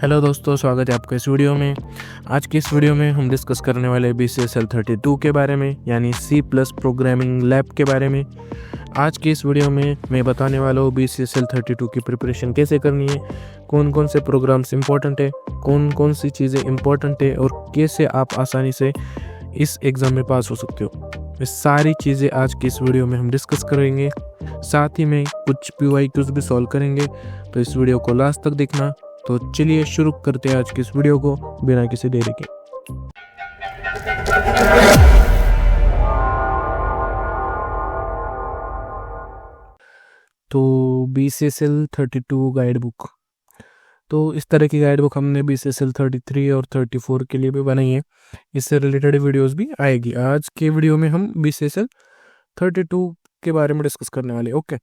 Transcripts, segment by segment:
Hello दोस्तों, स्वागत है आपका इस वीडियो में। आज की इस वीडियो में हम डिस्कस करने वाले BCSL32 के बारे में, यानी C+ प्रोग्रामिंग लैब के बारे में। आज की इस वीडियो में मैं बताने वाला हूँ BCSL32 की प्रिपरेशन कैसे करनी है, कौन कौन से प्रोग्राम्स इंपॉर्टेंट है, कौन कौन सी चीज़ें इंपॉर्टेंट है और कैसे आप आसानी से इस एग्ज़ाम में पास हो सकते हो। ये सारी चीज़ें आज की इस वीडियो में हम डिस्कस करेंगे। साथ ही में कुछ PYQs भी सॉल्व करेंगे, तो इस वीडियो को लास्ट तक देखना। तो चलिए शुरू करते हैं आज की इस वीडियो को बिना किसी देरी के। तो BCSL32 गाइड बुक, तो इस तरह की गाइड बुक हमने BCSL33 और 34 के लिए भी बनाई है। इससे रिलेटेड वीडियोस भी आएगी। आज के वीडियो में हम BCSL32 के बारे में डिस्कस करने वाले। ओके,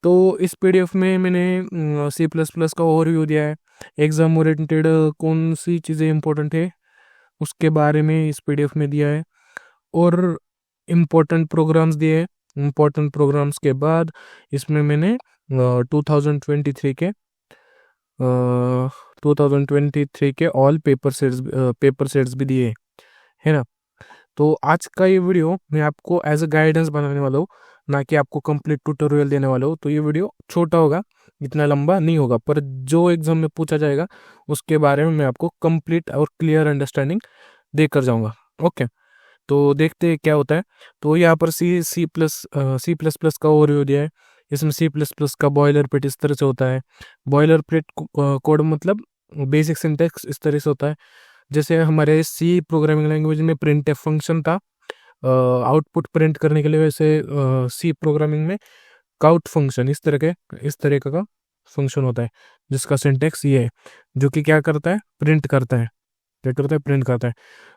तो इस PDF में मैंने C++ का ओवरव्यू दिया है। एग्ज़ाम ओरिएंटेड कौन सी चीज़ें इंपॉर्टेंट है उसके बारे में इस PDF में दिया है, और इम्पोर्टेंट प्रोग्राम्स दिए हैं। इम्पोर्टेंट प्रोग्राम्स के बाद इसमें मैंने 2023 के ऑल पेपर सेट्स भी दिए है ना। तो आज का ये वीडियो मैं आपको एज अ गाइडेंस बनाने वाला हूँ, ना कि आपको कंप्लीट ट्यूटोरियल देने वाला हूँ। तो ये वीडियो छोटा होगा, इतना लंबा नहीं होगा, पर जो एग्जाम में पूछा जाएगा उसके बारे में मैं आपको कंप्लीट और क्लियर अंडरस्टैंडिंग देकर जाऊँगा। ओके, तो देखते हैं क्या होता है। तो यहाँ पर C++ का ओवरव्यू दिया है। इसमें C++ का बॉयलर प्लेट इस तरह से होता है। बॉयलर प्लेट कोड मतलब बेसिक सिंटैक्स इस तरह से होता है। जैसे हमारे C प्रोग्रामिंग लैंग्वेज में printf फंक्शन था आउटपुट प्रिंट करने के लिए, वैसे C प्रोग्रामिंग में काउट फंक्शन इस तरह का फंक्शन होता है, जिसका सिंटैक्स ये है, जो कि क्या करता है, प्रिंट करता है। प्रिंट करता है।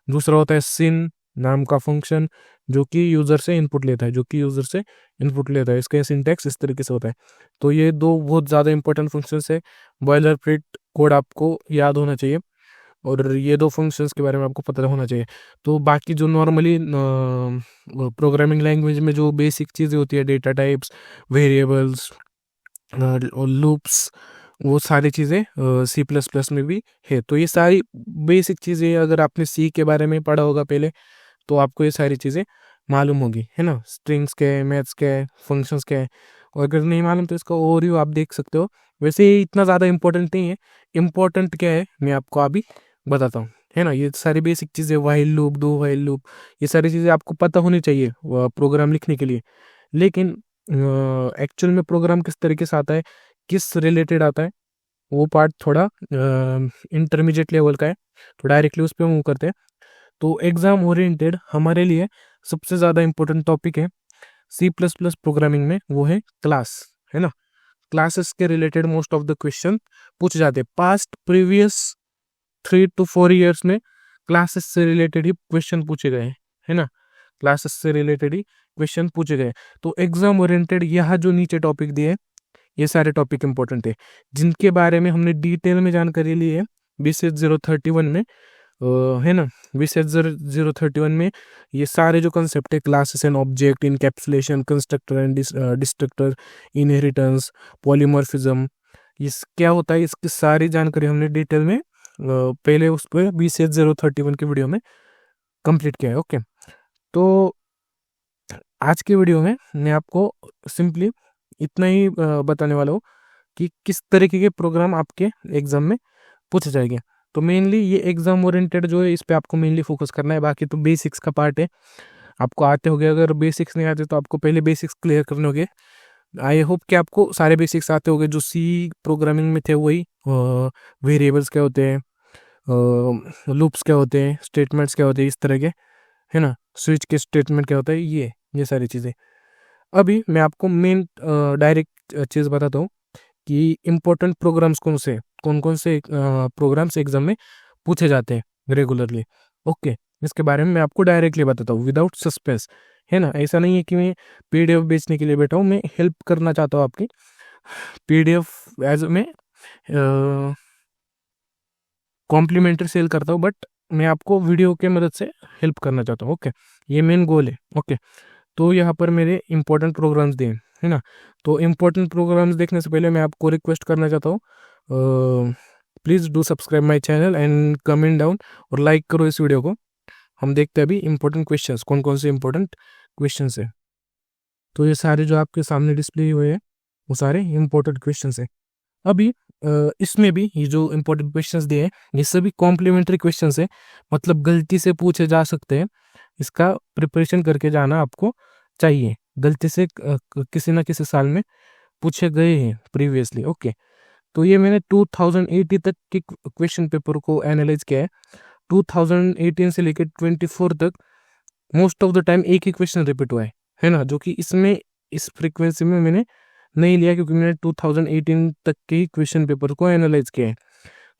दूसरा होता है सिन नाम का फंक्शन, जो कि यूज़र से इनपुट लेता है। इसका सिंटैक्स इस तरीके से होता है। तो ये दो बहुत ज़्यादा इंपॉर्टेंट फंक्शंस है। बॉयलर प्लेट कोड आपको याद होना चाहिए, और ये दो फंक्शंस के बारे में आपको पता होना चाहिए। तो बाकी जो नॉर्मली प्रोग्रामिंग लैंग्वेज में जो बेसिक चीज़ें होती है, डेटा टाइप्स, वेरिएबल्स और लूप्स, वो सारी चीज़ें C++ में भी है। तो ये सारी बेसिक चीज़ें अगर आपने C के बारे में पढ़ा होगा पहले, तो आपको ये सारी चीज़ें मालूम होगी, है ना। स्ट्रिंग्स के, मैथ्स के, फंक्शंस के। और अगर नहीं मालूम तो इसका ओवरव्यू आप देख सकते हो। वैसे ये इतना ज़्यादा इंपॉर्टेंट नहीं है। इम्पोर्टेंट क्या है मैं आपको अभी बताता हूँ, है ना। ये सारी बेसिक चीज़ें, while loop, do while loop, ये सारी चीज़ें आपको पता होनी चाहिए प्रोग्राम लिखने के लिए। लेकिन एक्चुअल में प्रोग्राम किस तरीके से आता है, किस रिलेटेड आता है, वो पार्ट थोड़ा इंटरमीडिएट लेवल का है। तो डायरेक्टली उस पर मूव करते हैं। तो एग्ज़ाम ओरिएंटेड हमारे लिए सबसे ज़्यादा इंपॉर्टेंट टॉपिक है C++ प्रोग्रामिंग में, वो है क्लास, है ना। क्लासेस के related most of the question पूछ जाते हैं। पास्ट प्रीवियस 3 to 4 ईयर्स में क्लासेस से रिलेटेड ही क्वेश्चन पूछे गए, है ना। क्लासेस से रिलेटेड ही क्वेश्चन पूछे गए। तो एग्जाम ओरिएंटेड यहाँ जो नीचे टॉपिक दिए, ये सारे टॉपिक इंपॉर्टेंट है, जिनके बारे में हमने डिटेल में जानकारी ली है BCS031 में, है ना। BCS031 में ये सारे जो कंसेप्ट है, classes and object, encapsulation, constructor and destructor, inheritance, polymorphism, ये क्या होता है, इसकी सारी जानकारी हमने डिटेल में पहले उस पर BCS031 के वीडियो में कंप्लीट किया है। ओके, तो आज के वीडियो में मैं आपको सिंपली इतना ही बताने वाला हूँ कि किस तरीके के प्रोग्राम आपके एग्जाम में पूछे जाएंगे। तो मेनली ये एग्जाम ओरिएंटेड जो है, इस पे आपको मेनली फोकस करना है। बाकी तो बेसिक्स का पार्ट है, आपको आते होंगे। अगर बेसिक्स नहीं आते तो आपको पहले बेसिक्स क्लियर करने होंगे। आई होप कि आपको सारे बेसिक्स आते होंगे जो C प्रोग्रामिंग में थे, वही वेरिएबल्स क्या होते हैं, लूप्स क्या होते हैं, स्टेटमेंट्स क्या होते हैं, इस तरह के, है ना। स्विच के स्टेटमेंट क्या होता है, ये सारी चीज़ें। अभी मैं आपको मेन डायरेक्ट चीज़ बताता हूँ कि इम्पोर्टेंट प्रोग्राम्स कौन कौन से प्रोग्राम्स एग्जाम में पूछे जाते हैं रेगुलरली। ओके, इसके बारे में मैं आपको डायरेक्टली बताता हूँ विदाउट सस्पेंस, है ना। ऐसा नहीं है कि मैं PDF बेचने के लिए बैठा हूँ, मैं हेल्प करना चाहता हूँ आपकी। PDF एज मैं कॉम्प्लीमेंट्री सेल करता हूँ, बट मैं आपको वीडियो के मदद से हेल्प करना चाहता हूँ। ओके, ये मेन गोल है। ओके, तो यहाँ पर मेरे इंपॉर्टेंट प्रोग्राम्स दिए, है ना। तो इंपॉर्टेंट प्रोग्राम्स देखने से पहले मैं आपको रिक्वेस्ट करना चाहता हूँ, please do subscribe my channel and comment down और लाइक करो इस वीडियो को। हम देखते हैं अभी इंपॉर्टेंट क्वेश्चंस कौन कौन से इंपॉर्टेंट क्वेश्चंस है। तो ये सारे जो आपके सामने डिस्प्ले हुए हैं वो सारे इंपॉर्टेंट क्वेश्चंस है। अभी इसमें भी ये जो इंपॉर्टेंट क्वेश्चंस दिए हैं ये सभी कॉम्प्लीमेंट्री क्वेश्चंस है, मतलब गलती से पूछे जा सकते हैं। इसका प्रिपरेशन करके जाना आपको चाहिए। गलती से किसी ना किसी साल में पूछे गए हैं प्रीवियसली। ओके, तो ये मैंने 2080 तक के क्वेश्चन पेपर को एनालाइज किया है। 2018 से लेकर 24 तक मोस्ट ऑफ द टाइम एक ही क्वेश्चन रिपीट हुआ है ना, जो कि इसमें इस फ्रीक्वेंसी में मैंने नहीं लिया क्योंकि मैंने 2018 तक के ही क्वेश्चन पेपर को एनालाइज किया है।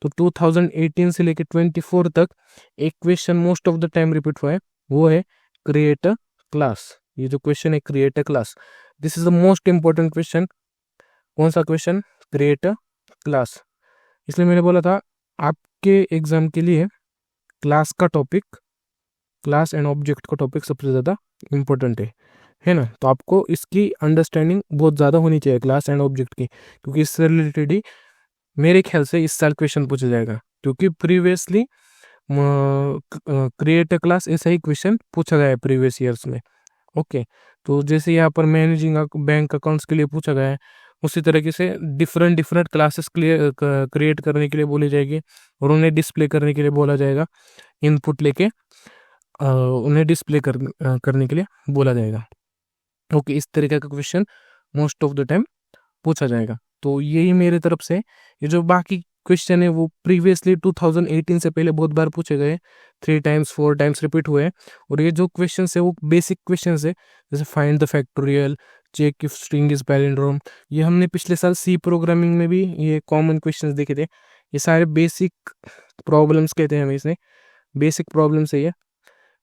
तो 2018 से लेकर 24 तक एक question most of the time repeat हुआ है, वो है क्रिएट अ क्लास। ये जो क्वेश्चन है create a class, this is the most important question. कौन सा क्वेश्चन? Create a class. इसलिए मैंने बोला था आपके एग्जाम के लिए क्लास का टॉपिक, क्लास एंड ऑब्जेक्ट का टॉपिक सबसे ज़्यादा इम्पोर्टेंट है ना। तो आपको इसकी अंडरस्टैंडिंग बहुत ज़्यादा होनी चाहिए क्लास एंड ऑब्जेक्ट की, क्योंकि इससे रिलेटेड ही मेरे ख्याल से इस साल क्वेश्चन पूछा जाएगा। क्योंकि प्रीवियसली क्रिएट अ क्लास ऐसा ही क्वेश्चन पूछा गया है प्रीवियस ईयर्स में। ओके, तो जैसे यहाँ पर मैनेजिंग बैंक अकाउंट्स के लिए पूछा गया है, उसी तरीके से डिफरेंट डिफरेंट क्लासेस क्रिएट करने के लिए बोली जाएगी और उन्हें डिस्प्ले करने के लिए बोला जाएगा। इनपुट लेके उन्हें डिस्प्ले करने के लिए बोला जाएगा। ओके, इस तरीके का question most of the time पूछा जाएगा। तो यही मेरे तरफ से, ये जो बाकी क्वेश्चन है वो प्रीवियसली 2018 से पहले बहुत बार पूछे गए, 3 टाइम्स 4 टाइम्स रिपीट हुए हैं। और ये जो क्वेश्चन है वो बेसिक क्वेश्चन है, जैसे find the factorial, check if string is palindrome. ये हमने पिछले साल सी प्रोग्रामिंग में भी ये कॉमन क्वेश्चन देखे थे। ये सारे बेसिक प्रॉब्लम्स कहते हैं हमें इसे, बेसिक प्रॉब्लम्स है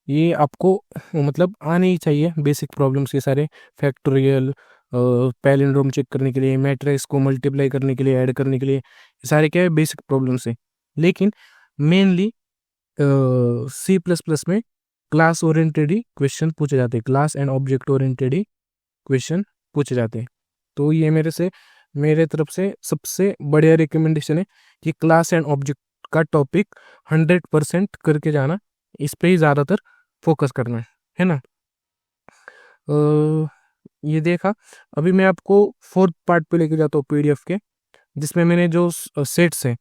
ये आपको मतलब आने ही चाहिए। बेसिक प्रॉब्लम्स ये सारे, फैक्टोरियल, पैलिंड्रोम चेक करने के लिए, मैट्रिक्स को मल्टीप्लाई करने के लिए, ऐड करने के लिए, ये सारे क्या है बेसिक प्रॉब्लम्स है। लेकिन मेनली C++ में क्लास ओरिएंटेड ही क्वेश्चन पूछे जाते हैं, class and object oriented he question पूछे जाते हैं। तो ये मेरे तरफ से सबसे बढ़िया रिकमेंडेशन है कि क्लास एंड ऑब्जेक्ट का टॉपिक 100% करके जाना, इस पे ही ज़्यादातर फोकस करना है ना। ये देखा। अभी मैं आपको 4th पार्ट पे लेके जाता हूँ PDF के, जिसमें मैंने जो सेट्स हैं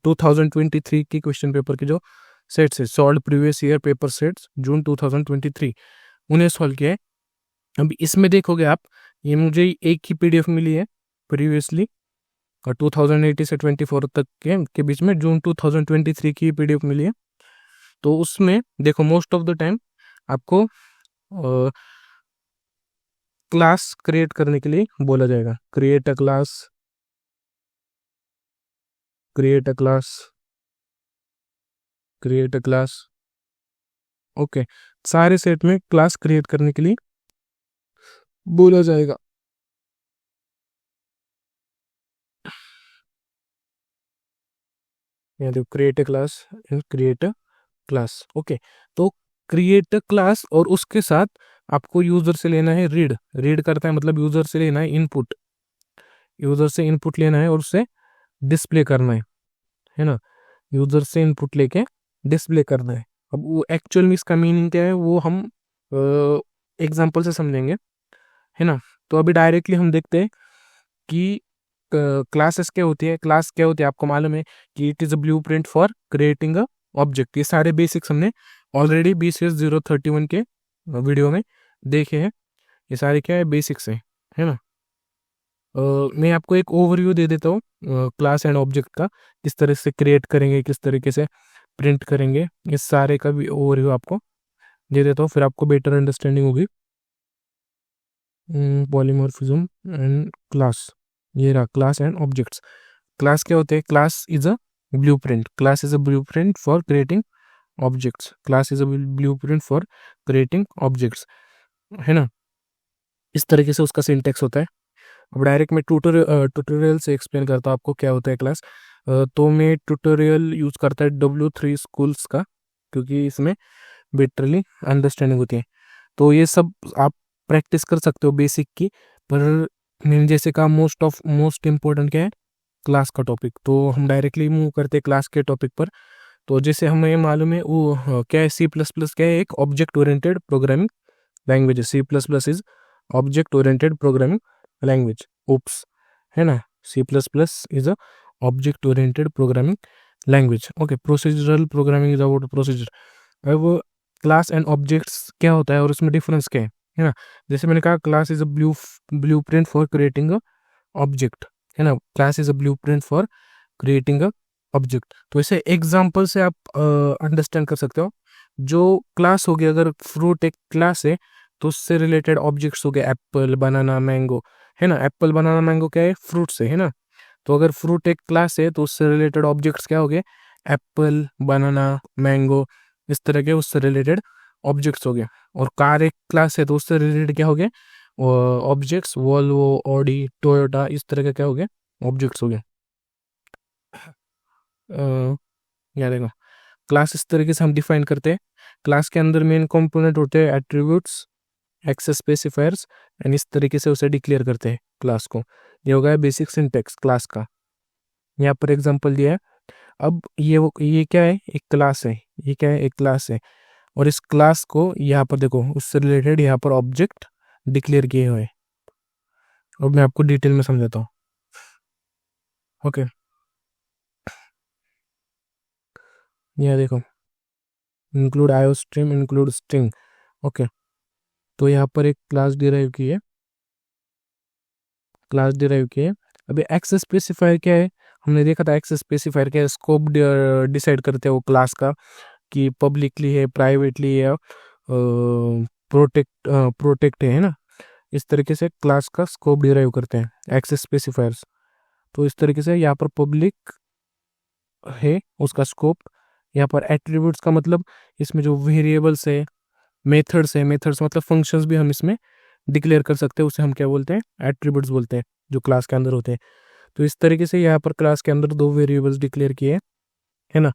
2023 की क्वेश्चन पेपर के जो सेट्स है, solve previous year paper sets June 2023, उन्हें सॉल्व किया है। अभी इसमें देखोगे आप, ये मुझे एक ही PDF मिली है प्रीवियसली, और 2018 से 24 तक के बीच में जून 2023 की PDF मिली है। तो उसमें देखो मोस्ट ऑफ द टाइम आपको क्लास क्रिएट करने के लिए बोला जाएगा, create a class, create a class, create a class. Okay, सारे सेट में क्लास क्रिएट करने के लिए बोला जाएगा। यहाँ देखो create a class, create a class. Okay, तो क्रिएट अ क्लास और उसके साथ आपको यूजर से लेना है रीड। रीड करता है मतलब यूजर से लेना है इनपुट, यूजर से इनपुट लेना है और उसे डिस्प्ले करना है ना। यूजर से इनपुट लेके डिस्प्ले करना है। अब वो एक्चुअल में इसका मीनिंग क्या है वो हम एग्जांपल से समझेंगे, है ना। तो अभी डायरेक्टली हम देखते हैं कि क्लासेस क्या होती है। क्लास क्या होती है आपको मालूम है कि it is a blueprint for creating a object. ये सारे बेसिक्स हमने ऑलरेडी BCS 031 के वीडियो में देखे हैं। ये सारे क्या है बेसिक्स है ना। मैं आपको एक ओवरव्यू दे देता हूँ क्लास एंड ऑब्जेक्ट का, किस तरह से क्रिएट करेंगे, किस तरीके से प्रिंट करेंगे, इस सारे का भी ओवरव्यू आपको दे देता हूँ, फिर आपको बेटर अंडरस्टैंडिंग होगी। पॉलीमॉर्फिज्म एंड क्लास, ये रहा क्लास एंड ऑब्जेक्ट्स। क्लास क्या होते हैं? Class is a blueprint, class is a blueprint for creating objects, class is a blueprint for creating objects, है ना। इस तरीके से उसका सिंटेक्स होता है। अब डायरेक्ट मैं ट्यूटोरियल से एक्सप्लेन करता हूँ आपको क्या होता है क्लास। तो मैं ट्यूटोरियल यूज़ करता है W3 स्कूल्स का, क्योंकि इसमें लिटरली अंडरस्टैंडिंग होती है। तो ये सब आप प्रैक्टिस कर सकते हो बेसिक की, पर मैंने जैसे कहा मोस्ट इम्पोर्टेंट क्या है? क्लास का टॉपिक। तो हम डायरेक्टली मूव करते हैं क्लास के टॉपिक पर। तो जैसे हमें मालूम है वो क्या है, सी प्लस प्लस क्या है, एक ऑब्जेक्ट ओरिएंटेड प्रोग्रामिंग लैंग्वेज है। C plus plus is object oriented programming language, oops, है ना। C plus plus is a object oriented programming language. Okay, procedural programming is about procedure. अब class and objects क्या होता है और उसमें difference क्या है ना। जैसे मैंने कहा class is a blue print for creating a object, है ना। Class is a blue print for creating a object. तो इसे एग्जाम्पल से आप अंडरस्टैंड कर सकते हो। जो क्लास हो गया, अगर फ्रूट एक क्लास है तो उससे रिलेटेड ऑब्जेक्ट्स हो गए एप्पल, बनाना, मैंगो, है ना। एप्पल, बनाना, मैंगो क्या है, फ्रूट से, है ना। तो अगर फ्रूट एक क्लास है तो उससे रिलेटेड ऑब्जेक्ट्स क्या हो गए, एप्पल, बनाना, मैंगो, इस तरह के उससे रिलेटेड ऑब्जेक्ट्स हो गए। और कार एक क्लास है तो उससे रिलेटेड क्या हो गए ऑब्जेक्ट्स, वोल्वो, ऑडी, टोयोटा, इस तरह के क्या हो गए ऑब्जेक्ट्स हो गए। याद देखो, क्लास इस तरीके से हम डिफाइन करते हैं। क्लास के अंदर मेन कंपोनेंट होते हैं एट्रीब्यूट्स, एक्सेस स्पेसिफायर्स, एंड इस तरीके से उसे डिक्लेयर करते हैं क्लास को। ये हो गया बेसिक सिंटेक्स क्लास का। यहाँ पर एग्जांपल दिया है। अब ये क्या है, एक क्लास है। ये क्या है, एक क्लास है। और इस क्लास को यहाँ पर देखो उससे रिलेटेड यहाँ पर ऑब्जेक्ट डिक्लेयर किए हुए हैं। अब मैं आपको डिटेल में समझाता हूँ। ओके, यहाँ देखो, इंक्लूड आयो स्ट्रीम, इंक्लूड स्ट्रिंग। ओके, तो यहाँ पर एक क्लास डिराइव की है, क्लास डिराइव की है। अभी एक्सेस स्पेसिफायर क्या है, हमने देखा था एक्सेस स्पेसिफायर क्या है, स्कोप डिसाइड करते हैं वो क्लास का, कि पब्लिकली है, प्राइवेटली है, प्रोटेक्ट है ना। इस तरीके से क्लास का स्कोप डिराइव करते हैं एक्सेस स्पेसिफायर्स। तो इस तरीके से यहाँ पर पब्लिक है उसका स्कोप। यहाँ पर एट्रीब्यूट्स का मतलब इसमें जो वेरिएबल्स है, मेथड्स है, मेथड्स मतलब फंक्शंस भी हम इसमें डिक्लेयर कर सकते हैं, उसे हम क्या बोलते हैं, एट्रीब्यूट्स बोलते हैं, जो क्लास के अंदर होते हैं। तो इस तरीके से यहाँ पर क्लास के अंदर दो वेरिएबल्स डिक्लेयर किए, है ना।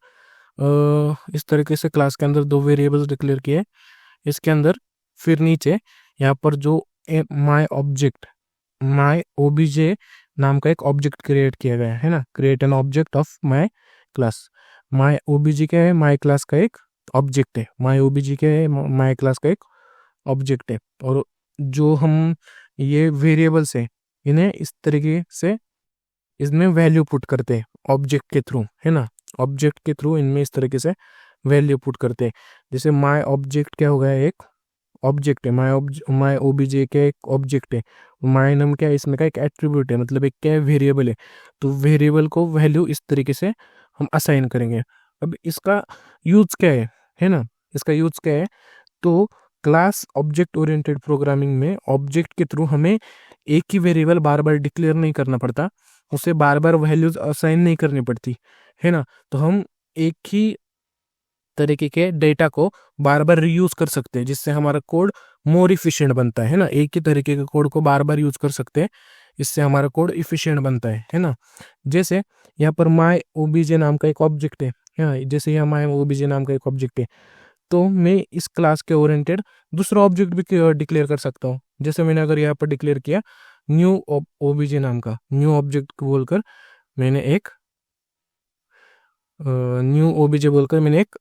इस तरीके से क्लास के अंदर दो वेरिएबल्स डिक्लेयर किए इसके अंदर। फिर नीचे यहाँ पर जो माई ओबीजे नाम का एक ऑब्जेक्ट क्रिएट किया गया है ना। Create an object of my class. माई ओबीजी क्या है, माई क्लास का एक ऑब्जेक्ट है। माई ओबीजी क्या है, माई क्लास का एक ऑब्जेक्ट है। और जो हम ये वेरिएबल्स है, इन्हें इस तरीके से इसमें वैल्यू पुट करते हैं ऑब्जेक्ट के थ्रू, है ना। ऑब्जेक्ट के थ्रू इनमें इस तरीके से वैल्यू पुट करते हैं। जैसे माई ऑब्जेक्ट क्या हो गया, एक ऑब्जेक्ट है। माई ओबीजे क्या एक ऑब्जेक्ट है। माई नम क्या है, इसमें का एक एट्रीब्यूट है, मतलब एक क्या है, वेरिएबल है। तो वेरिएबल को वैल्यू इस तरीके से हम असाइन करेंगे। अब इसका यूज क्या है ना। इसका यूज क्या है, तो क्लास ऑब्जेक्ट ओरिएंटेड प्रोग्रामिंग में ऑब्जेक्ट के थ्रू हमें एक ही वेरिएबल बार बार डिक्लेयर नहीं करना पड़ता, उसे बार बार वैल्यूज असाइन नहीं करनी पड़ती, है ना। तो हम एक ही तरीके के डेटा को बार बार रीयूज कर सकते हैं, जिससे हमारा कोड मोर इफिशिएंट बनता है ना। एक ही तरीके के कोड को बार बार यूज कर सकते हैं, इससे हमारा कोड इफिशिएंट बनता है ना। जैसे यहाँ पर माई ओबीजे नाम का एक ऑब्जेक्ट है, हाँ, जैसे यहाँ माई ओबीजे नाम का एक ऑब्जेक्ट है, तो मैं इस क्लास के ओरिएंटेड दूसरा ऑब्जेक्ट भी डिक्लेयर कर सकता हूँ। जैसे मैंने अगर यहाँ पर डिक्लेयर किया न्यू ओबीजे नाम का न्यू ऑब्जेक्ट बोलकर, मैंने एक न्यू ओबीजे बोलकर मैंने एक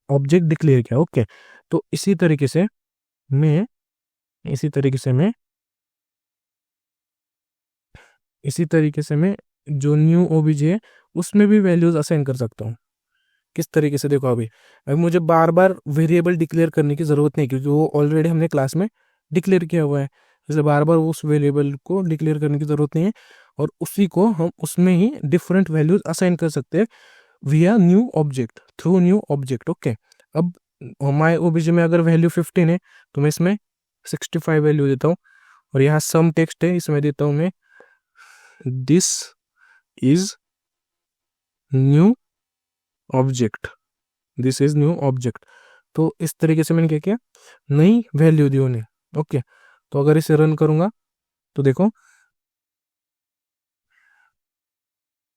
ऑब्जेक्ट डिक्लेयर किया। ओके, तो मैं इसी तरीके से मैं इसी तरीके से मैं जो न्यू ओबीजे है उसमें भी वैल्यूज असाइन कर सकता हूँ। किस तरीके से, देखो अभी मुझे बार बार वेरिएबल डिक्लेयर करने की ज़रूरत नहीं, क्योंकि वो ऑलरेडी हमने क्लास में डिक्लेयर किया हुआ है, इसलिए बार बार उस वेरिएबल को डिक्लेयर करने की ज़रूरत नहीं है। और उसी को हम उसमें ही डिफरेंट वैल्यूज असाइन कर सकते हैं विया new object, through new object. Okay, अब हमारे ओबीजे में अगर वैल्यू 15 है तो मैं इसमें 65 वैल्यू देता हूँ। और यहाँ सम टेक्स्ट है, इसमें देता हूँ मैं this is new object, this is new object. तो इस तरीके से मैंने क्या किया, नई वैल्यू दी उन्हें। ओके, तो अगर इसे रन करूंगा तो देखो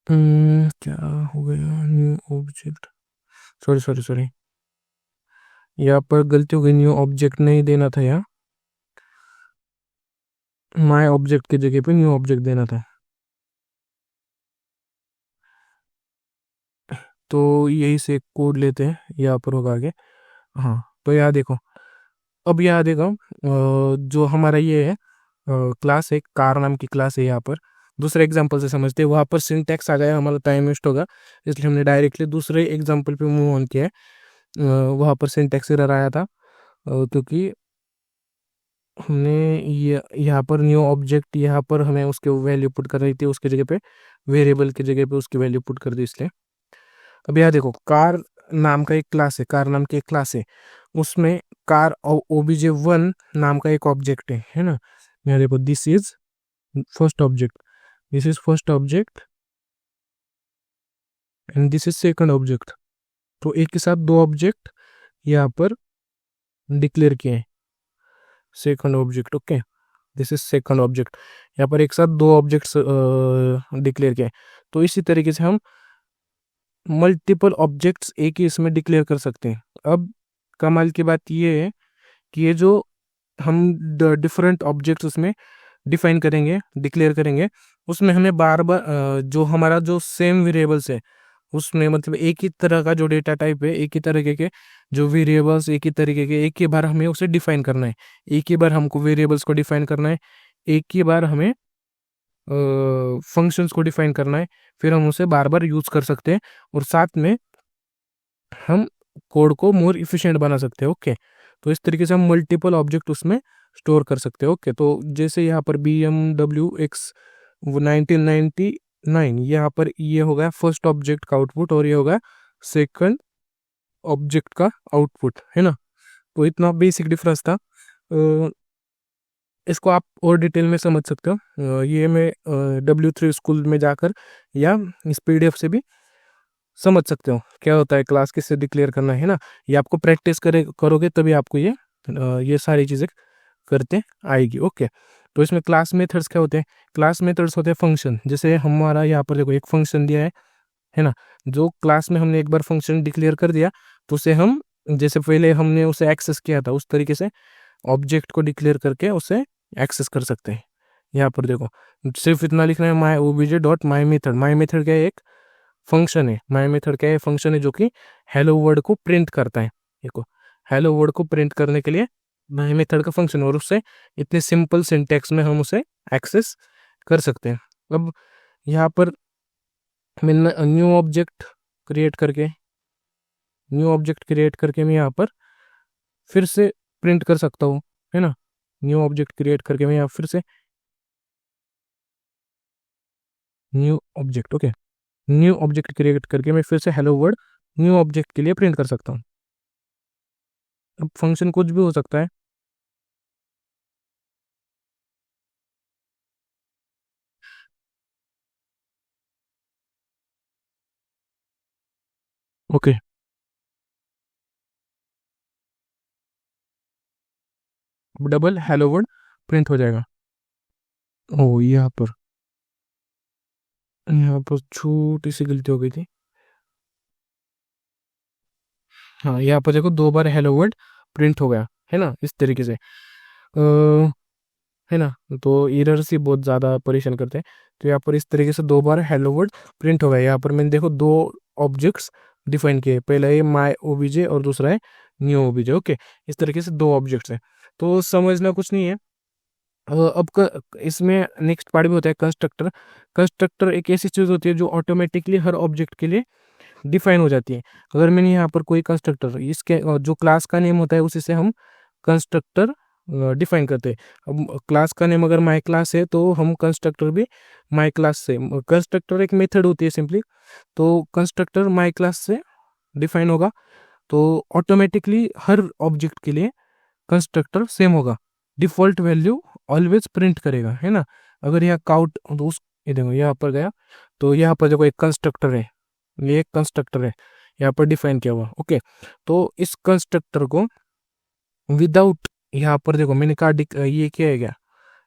क्या हो गया, new object, sorry sorry sorry, यहाँ पर गलती हो गई, न्यू ऑब्जेक्ट नहीं देना था, यहाँ माय ऑब्जेक्ट की जगह पे न्यू ऑब्जेक्ट देना था। तो यही से कोड लेते हैं, यहाँ पर होगा आगे। हाँ, तो यहाँ देखो, अब यहाँ देखो, जो हमारा ये है क्लास है, कार नाम की क्लास है। यहाँ पर दूसरे एग्जांपल से समझते हैं, वहाँ पर सिंटैक्स आ गया, हमारा टाइम वेस्ट होगा, इसलिए हमने डायरेक्टली दूसरे एग्जांपल पे मूव ऑन किया है। वहाँ पर सिंटैक्स एरर आया था क्योंकि हमने ये यहाँ पर न्यू ऑब्जेक्ट, यहाँ पर हमें उसके वैल्यू पुट कर रही थी, उसकी जगह पे वेरिएबल की जगह पे उसकी वैल्यू पुट कर दी, इसलिए। अब यहाँ देखो, कार नाम का एक क्लास है, कार नाम की एक क्लास है, उसमें कार obj1 नाम का एक ऑब्जेक्ट है ना। यहाँ देखो, this is first object, this is first object and this is second object. तो एक के साथ दो ऑब्जेक्ट यहाँ पर डिक्लेयर किए हैं, second object. Okay, this is second object, यहाँ पर एक साथ दो ऑब्जेक्ट्स डिक्लेयर किए हैं। तो इसी तरीके से हम मल्टीपल ऑब्जेक्ट्स एक ही इसमें डिक्लेयर कर सकते हैं। अब कमाल की बात ये है कि ये जो हम डिफरेंट ऑब्जेक्ट्स उसमें डिफाइन करेंगे, डिक्लेयर करेंगे, उसमें हमें बार बार जो हमारा जो सेम वेरिएबल्स है उसमें, मतलब एक ही तरह का जो डेटा टाइप है, एक ही तरीके के जो वेरिएबल्स, एक ही तरीके के, एक ही बार हमें उसे डिफाइन करना है, एक ही बार हमको वेरिएबल्स को डिफाइन करना है, एक ही बार हमें फंक्शंस को डिफाइन करना है, फिर हम उसे बार बार यूज कर सकते हैं और साथ में हम कोड को मोर इफिशिएंट बना सकते हैं। ओके, तो इस तरीके से हम मल्टीपल ऑब्जेक्ट उसमें स्टोर कर सकते हैं। ओके, तो जैसे यहाँ पर BMW X 1999, यहाँ पर ये होगा फर्स्ट ऑब्जेक्ट का आउटपुट और ये होगा सेकंड ऑब्जेक्ट का आउटपुट, है ना। तो इतना बेसिक डिफरेंस था। इसको आप और डिटेल में समझ सकते हो, ये मैं W3 स्कूल में जाकर या इस PDF से भी समझ सकते हो क्या होता है क्लास किससे डिक्लेयर करना है ना। ये आपको प्रैक्टिस करोगे तभी आपको ये सारी चीज़ें करते आएगी। ओके, तो इसमें क्लास मेथड्स क्या होते हैं? क्लास मेथड्स होते हैं फंक्शन। जैसे हमारा यहाँ पर देखो एक फंक्शन दिया है ना। जो क्लास में हमने एक बार फंक्शन डिक्लेयर कर दिया तो उसे हम, जैसे पहले हमने उसे एक्सेस किया था उस तरीके से ऑब्जेक्ट को डिक्लेयर करके उसे एक्सेस कर सकते हैं। यहाँ पर देखो, सिर्फ इतना लिखना है, माई obj.myMethod। माई मेथड क्या है? एक फंक्शन है। माई मेथड क्या है? फंक्शन है जो कि हेलो वर्ड को प्रिंट करता है। देखो, हेलो वर्ड को प्रिंट करने के लिए माई मेथड का फंक्शन, और उससे इतने सिंपल सिंटैक्स में हम उसे एक्सेस कर सकते हैं। अब यहाँ पर मैं न्यू ऑब्जेक्ट क्रिएट करके मैं यहाँ पर फिर से प्रिंट कर सकता हूँ, है ना। न्यू ऑब्जेक्ट क्रिएट करके मैं यहाँ फिर से new object, okay, new object create करके मैं फिर से हेलो वर्ड न्यू ऑब्जेक्ट के लिए प्रिंट कर सकता हूँ। अब फंक्शन कुछ भी हो सकता है। Okay, double hello word print हो जाएगा। ओ, यहाँ पर छोटी सी गलती हो गई थी। हाँ, यहाँ पर देखो दो बार हेलो वर्ड प्रिंट हो गया, है ना, इस तरीके से। है ना। तो एरर्स ही बहुत ज़्यादा परेशान करते हैं। तो यहाँ पर इस तरीके से दो बार हेलो वर्ड प्रिंट हो गया। यहाँ पर मैंने देखो दो ऑब्जेक्ट्स डिफाइन किए, पहला है माई obj और दूसरा है न्यू obj। ओके, इस तरीके से दो ऑब्जेक्ट्स हैं। तो समझना कुछ नहीं है। इसमें नेक्स्ट पार्ट भी होता है कंस्ट्रक्टर। कंस्ट्रक्टर एक ऐसी चीज़ होती है जो ऑटोमेटिकली हर ऑब्जेक्ट के लिए डिफाइन हो जाती है। अगर मैंने यहाँ पर कोई कंस्ट्रक्टर, इसके जो क्लास का नेम होता है उसी से हम कंस्ट्रक्टर डिफाइन करते हैं। अब क्लास का नेम अगर माई क्लास है तो हम कंस्ट्रक्टर भी माई क्लास से, कंस्ट्रक्टर एक मेथड होती है सिंपली, तो कंस्ट्रक्टर माई क्लास से डिफाइन होगा। तो ऑटोमेटिकली हर ऑब्जेक्ट के लिए कंस्ट्रक्टर सेम होगा, डिफॉल्ट वैल्यू ऑलवेज प्रिंट करेगा, है ना। अगर यहाँ काउट, तो उस, ये देखो यहाँ पर गया, तो यहाँ पर देखो एक कंस्ट्रक्टर है, ये एक कंस्ट्रक्टर है यहाँ पर डिफाइन किया हुआ। ओके, तो इस कंस्ट्रक्टर को विदाउट, यहाँ पर देखो मैंने कहा ये क्या है, क्या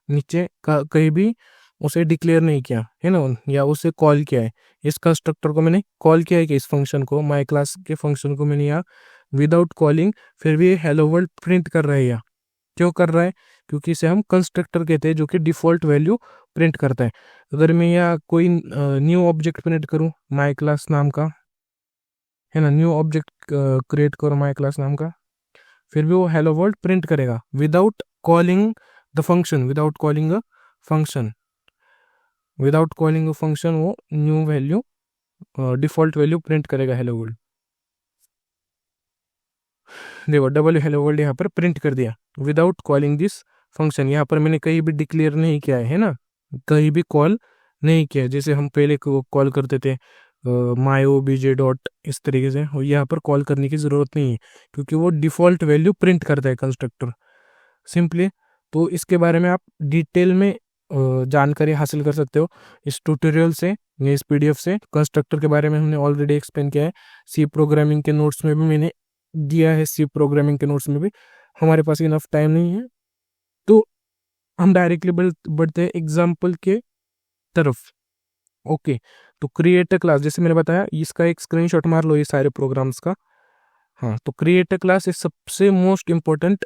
नीचे कहीं भी उसे डिक्लेयर नहीं किया है ना, या उसे कॉल किया है। इस कंस्ट्रक्टर को मैंने कॉल किया है कि इस फंक्शन को, माई क्लास के फंक्शन को मैंने यहाँ विदाउट कॉलिंग, फिर भी हेलो वर्ल्ड प्रिंट कर रहा है। यहाँ क्यों कर रहा है? क्योंकि इसे हम कंस्ट्रक्टर कहते हैं जो कि डिफॉल्ट वैल्यू प्रिंट करता है। अगर मैं यहाँ कोई न्यू ऑब्जेक्ट प्रिंट करूँ माई क्लास नाम का, है ना, न्यू ऑब्जेक्ट क्रिएट करो माई क्लास नाम का, फिर भी वो हेलो वर्ल्ड प्रिंट करेगा without calling the function, without calling a function, without calling a function वो new value, default value print करेगा हेलो वर्ल्ड। देखो डबल हेलो वर्ल्ड यहाँ पर प्रिंट कर दिया विदाउट कॉलिंग दिस फंक्शन। यहाँ पर मैंने कहीं भी डिक्लेयर नहीं किया है ना, कहीं भी कॉल नहीं किया, जैसे हम पहले कॉल करते थे माई ओ बी जे डॉट इस तरीके से, और यहाँ पर कॉल करने की ज़रूरत नहीं है क्योंकि वो डिफ़ॉल्ट वैल्यू प्रिंट करता है कंस्ट्रक्टर सिंपली। तो इसके बारे में आप डिटेल में जानकारी हासिल कर सकते हो इस ट्यूटोरियल से या इस पीडीएफ से। कंस्ट्रक्टर के बारे में हमने ऑलरेडी एक्सप्लेन किया है, सी प्रोग्रामिंग के नोट्स में भी मैंने दिया है, सी प्रोग्रामिंग के नोट्स में भी। हमारे पास इनफ टाइम नहीं है तो हम डायरेक्टली बढ़ते हैं एग्जाम्पल के तरफ। ओके, तो क्रिएट अ क्लास, जैसे मैंने बताया इसका एक स्क्रीनशॉट मार लो ये सारे प्रोग्राम्स का। हाँ, तो क्रिएट अ क्लास इस सबसे मोस्ट इम्पोर्टेंट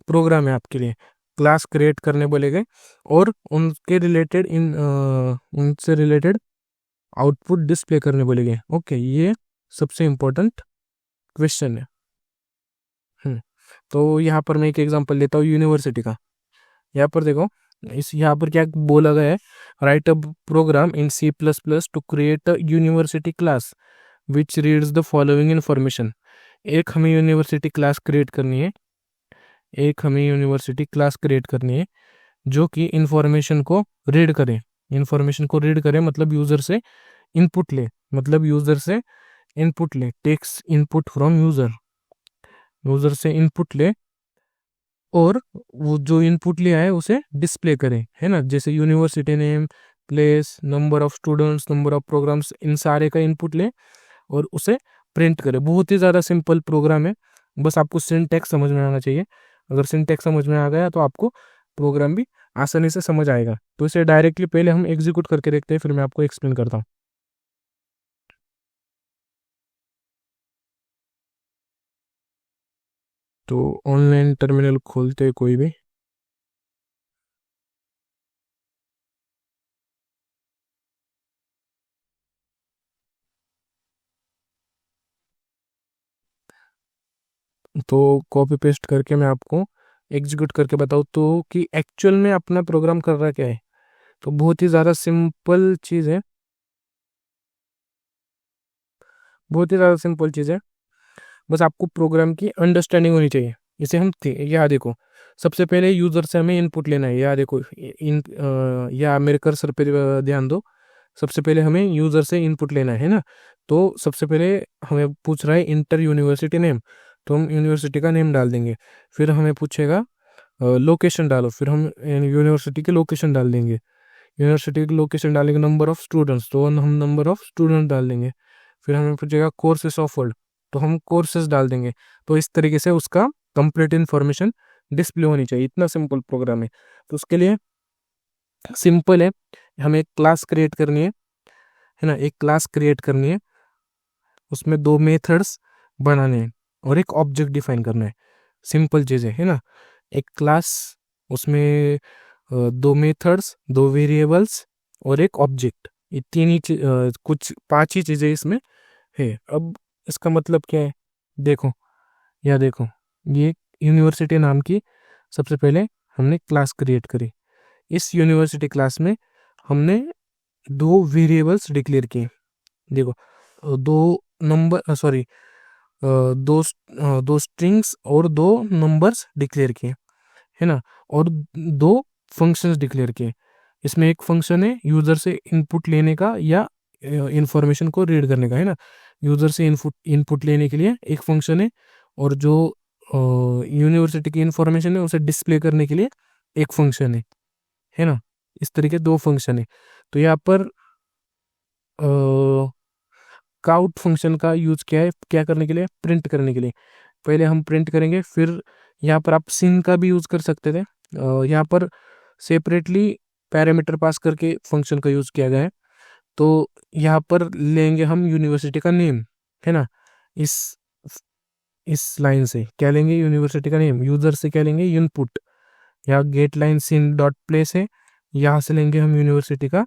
प्रोग्राम है आपके लिए। क्लास क्रिएट करने बोले गए और उनके रिलेटेड उनसे रिलेटेड आउटपुट डिस्प्ले करने बोले गए। ओके, ये सबसे इम्पोर्टेंट क्वेश्चन है। तो यहाँ पर मैं एक एग्जांपल लेता हूँ यूनिवर्सिटी का। यहाँ पर देखो, यहाँ पर क्या बोला गया है, write a program in C++ to create a university class which reads the following information. एक हमें यूनिवर्सिटी क्लास क्रिएट करनी है, एक हमें यूनिवर्सिटी क्लास क्रिएट करनी है जो कि इन्फॉर्मेशन को रीड करे। इन्फॉर्मेशन को रीड करे मतलब यूजर से इनपुट ले, मतलब यूजर से इनपुट ले, takes input from user, user से इनपुट ले और वो जो इनपुट लिया है उसे डिस्प्ले करें, है ना। जैसे university name, place, number of students, number of programmes, इन सारे का इनपुट ले और उसे प्रिंट करें। बहुत ही ज़्यादा सिंपल प्रोग्राम है, बस आपको सिंटैक्स समझ में आना चाहिए। अगर सिंटैक्स समझ में आ गया तो आपको प्रोग्राम भी आसानी से समझ आएगा। तो इसे डायरेक्टली पहले हम एग्जीक्यूट करके देखते हैं, फिर मैं आपको एक्सप्लेन करता हूँ। तो ऑनलाइन टर्मिनल खोलते कोई भी, तो कॉपी पेस्ट करके मैं आपको एग्जीक्यूट करके बताऊँ तो कि एक्चुअल में अपना प्रोग्राम कर रहा क्या है। तो बहुत ही ज़्यादा सिंपल चीज़ है, बहुत ही ज़्यादा सिंपल चीज़ है, बस आपको प्रोग्राम की अंडरस्टैंडिंग होनी चाहिए। इसे हम यहाँ देखो, सबसे पहले यूज़र से हमें इनपुट लेना है। यहाँ देखो या मेरे कर्सर पे ध्यान दो, सबसे पहले हमें यूज़र से इनपुट लेना है ना। तो सबसे पहले हमें पूछ रहा है इंटर यूनिवर्सिटी नेम, तो हम यूनिवर्सिटी का नेम डाल देंगे। फिर हमें पूछेगा लोकेशन डालो, फिर हम यूनिवर्सिटी की लोकेशन डाल देंगे। यूनिवर्सिटी की लोकेशन डालेंगे, नंबर ऑफ स्टूडेंट्स तो हम नंबर ऑफ स्टूडेंट डाल देंगे। फिर हमें पूछेगा कोर्सेस ऑफर्ड, तो हम कोर्सेस डाल देंगे। तो इस तरीके से उसका कंप्लीट इन्फॉर्मेशन डिस्प्ले होनी चाहिए। इतना सिंपल प्रोग्राम है। तो उसके लिए सिंपल है, हमें एक क्लास क्रिएट करनी है ना, एक क्लास क्रिएट करनी है, उसमें दो मेथड्स बनाने हैं और एक ऑब्जेक्ट डिफाइन करना है। सिंपल चीज़ है ना। एक क्लास, उसमें दो मेथड्स, दो वेरिएबल्स और एक ऑब्जेक्ट, ये तीन ही कुछ 5 ही चीज़ें इसमें है। अब इसका मतलब क्या है, देखो या देखो, ये यूनिवर्सिटी नाम की सबसे पहले हमने क्लास क्रिएट करी। इस यूनिवर्सिटी क्लास में हमने दो वेरिएबल्स डिक्लेयर किए। देखो, दो नंबर सॉरी दो स्ट्रिंग्स और दो नंबर्स डिक्लेयर किए, है ना, और दो फंक्शंस डिक्लेयर किए। इसमें एक फंक्शन है यूज़र से इनपुट लेने का या इंफॉर्मेशन को रीड करने का, है ना। यूज़र से इनपुट लेने के लिए एक फंक्शन है और जो यूनिवर्सिटी की इंफॉर्मेशन है उसे डिस्प्ले करने के लिए एक फंक्शन है ना। इस तरीके दो फंक्शन है। तो यहाँ पर काउट फंक्शन का यूज किया है क्या करने के लिए, प्रिंट करने के लिए। पहले हम प्रिंट करेंगे, फिर यहाँ पर आप सिन का भी यूज कर सकते थे। यहाँ पर सेपरेटली पैरामीटर पास करके फंक्शन का यूज किया गया है। तो यहाँ पर लेंगे हम यूनिवर्सिटी का नेम, है ना। इस इस लाइन से क्या लेंगे, यूनिवर्सिटी का नेम। यूजर से क्या लेंगे, इनपुट। यहाँ गेट लाइन सिन डॉट प्लेस है, यहाँ से लेंगे हम यूनिवर्सिटी का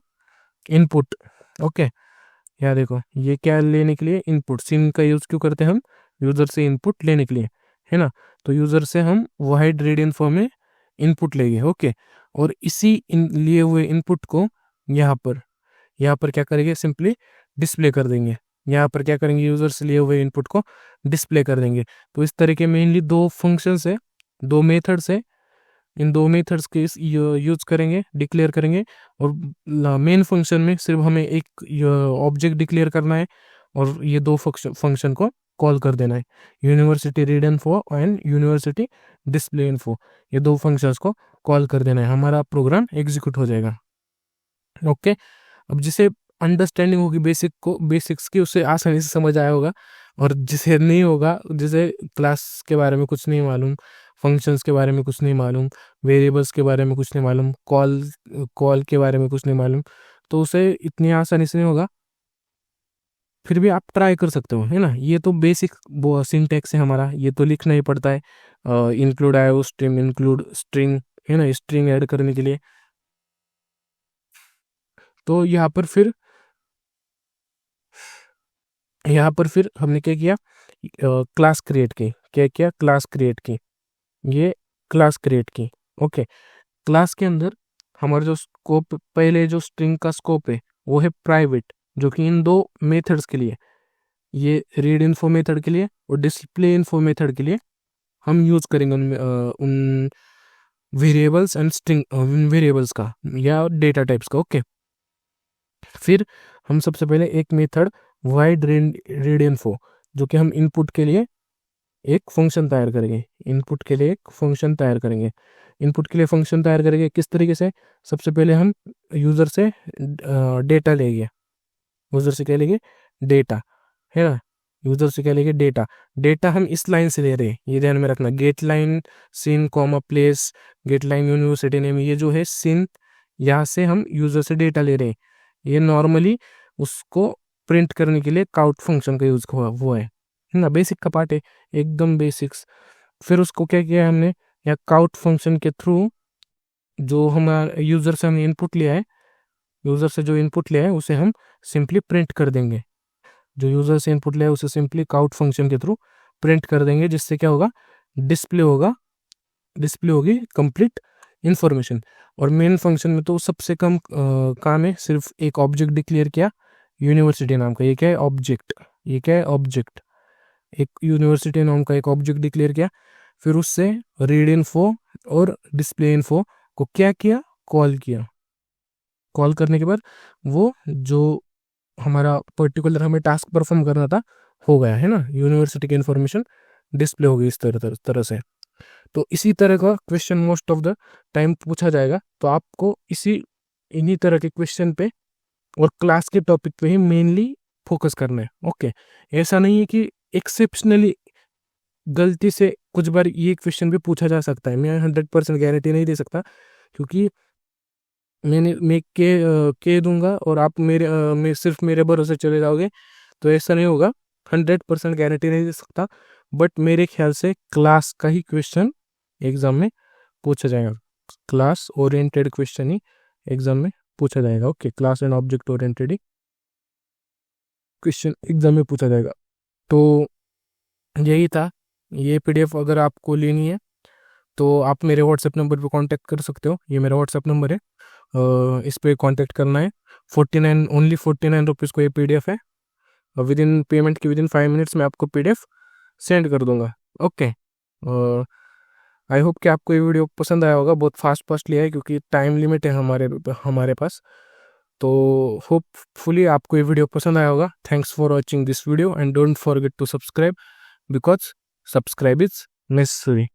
इनपुट। ओके, यहाँ देखो, ये क्या लेने के लिए, इनपुट। सिन का यूज़ क्यों करते हैं हम, यूज़र से इनपुट लेने के लिए, है ना। तो यूज़र से हम वाइड रेडियन फॉर्म में इनपुट लेंगे, ओके। और इसी लिए हुए इनपुट को यहाँ पर क्या करेंगे, सिंपली डिस्प्ले कर देंगे। यहाँ पर क्या करेंगे, यूज़र से लिए हुए इनपुट को डिस्प्ले कर देंगे। तो इस तरह के मेनली दो फंक्शंस है, दो मेथड्स है। इन दो मेथड्स के यूज करेंगे, डिक्लेयर करेंगे। और मेन फंक्शन में सिर्फ हमें एक ऑब्जेक्ट डिक्लेयर करना है और ये दो फंक्शन को कॉल कर देना है, university read info and university display info. ये दो फंक्शंस को कॉल कर देना है, हमारा प्रोग्राम एग्जीक्यूट हो जाएगा, ओके। अब जिसे अंडरस्टैंडिंग होगी बेसिक्स की, उससे आसानी से समझ आया होगा। और जिसे नहीं होगा, जिसे क्लास के बारे में कुछ नहीं मालूम, फंक्शंस के बारे में कुछ नहीं मालूम, वेरिएबल्स के बारे में कुछ नहीं मालूम, कॉल के बारे में कुछ नहीं मालूम, तो उसे इतनी आसानी से नहीं होगा। फिर भी आप ट्राई कर सकते हो, है ना। ये तो बेसिक सिंटैक्स है हमारा, ये तो लिखना ही पड़ता है। इंक्लूड आयो स्ट्रिंग, इंक्लूड स्ट्रिंग, है ना, स्ट्रिंग ऐड करने के लिए। तो यहाँ पर फिर हमने क्या किया, क्लास क्रिएट की। क्या किया, क्लास क्रिएट की। ये क्लास क्रिएट की, ओके। क्लास के अंदर हमारा जो स्कोप, पहले जो स्ट्रिंग का स्कोप है वो है प्राइवेट, जो कि इन दो मेथड्स के लिए, ये रीड इन्फो मेथड के लिए और डिस्प्ले इन्फो मेथड के लिए हम यूज करेंगे उन वेरिएबल्स एंड स्ट्रिंग वेरिएबल्स का या डेटा टाइप्स का, ओके। फिर हम सबसे पहले एक मेथड वाइड रीड इन्फो, जो कि हम इनपुट के लिए एक फंक्शन तैयार करेंगे। इनपुट के लिए एक फंक्शन तैयार करेंगे। इनपुट के लिए फंक्शन तैयार करेंगे किस तरीके से, सबसे पहले हम यूज़र से डेटा लेंगे। यूज़र से क्या लेंगे, डेटा, है ना। यूज़र से क्या लेंगे, डेटा। डेटा हम इस लाइन से ले रहे हैं, ये ध्यान में रखना। Get line cin comma place, get line university name, ये जो है सिन, यहाँ से हम यूज़र से डेटा ले रहे हैं। ये नॉर्मली उसको प्रिंट करने के लिए काउट फंक्शन का यूज़ हुआ वो है ना। बेसिक का पार्ट है, एकदम बेसिक्स। फिर उसको क्या किया हमने, या काउट फंक्शन के थ्रू जो हमारा यूज़र से हमने इनपुट लिया है, यूज़र से जो इनपुट लिया है उसे हम सिंपली प्रिंट कर देंगे। जो यूज़र से इनपुट लिया है उसे सिंपली काउट फंक्शन के थ्रू प्रिंट कर देंगे, जिससे क्या होगा, डिस्प्ले होगी कंप्लीट इन्फॉर्मेशन। और मेन फंक्शन में तो सबसे कम काम है, सिर्फ एक ऑब्जेक्ट डिक्लेयर किया यूनिवर्सिटी नाम का। ये क्या है, ऑब्जेक्ट। एक यूनिवर्सिटी नाम का एक ऑब्जेक्ट डिक्लेयर किया, फिर उससे रीड इन्फो और डिस्प्ले इन्फो को क्या किया, कॉल किया। कॉल करने के बाद वो जो हमारा पर्टिकुलर हमें टास्क परफॉर्म करना था हो गया, है ना। यूनिवर्सिटी की इन्फॉर्मेशन डिस्प्ले हो गई इस तरह से। तो इसी तरह का question most of the time पूछा जाएगा। तो आपको इन्हीं तरह के क्वेश्चन पे और क्लास के टॉपिक पे ही मेनली फोकस करना है, ओके। ऐसा नहीं है कि एक्सेप्शनली गलती से कुछ बार ये क्वेश्चन भी पूछा जा सकता है, मैं 100% गारंटी नहीं दे सकता, क्योंकि मैं के दूंगा और आप मैं सिर्फ मेरे भरोसे चले जाओगे, तो ऐसा नहीं होगा। 100% गारंटी नहीं दे सकता, बट मेरे ख्याल से क्लास का ही क्वेश्चन एग्जाम में पूछा जाएगा। क्लास ओरिएंटेड क्वेश्चन ही एग्जाम में पूछा जाएगा, okay. Class and object oriented he question exam में पूछा जाएगा। तो यही था। ये पीडीएफ अगर आपको लेनी है तो आप मेरे व्हाट्सएप नंबर पे कांटेक्ट कर सकते हो, ये मेरा व्हाट्सएप नंबर है। इस पे कांटेक्ट करना है। 49 रुपीज़ को ये पीडीएफ है। विद इन 5 मिनट्स में आपको पीडीएफ सेंड कर दूंगा, ओके। आई होप कि आपको ये वीडियो पसंद आया होगा। बहुत फास्ट लिया है क्योंकि टाइम लिमिट है हमारे पास। तो होपफुली आपको ये वीडियो पसंद आया होगा। Thanks for watching this video and don't forget to subscribe, because subscribe is necessary.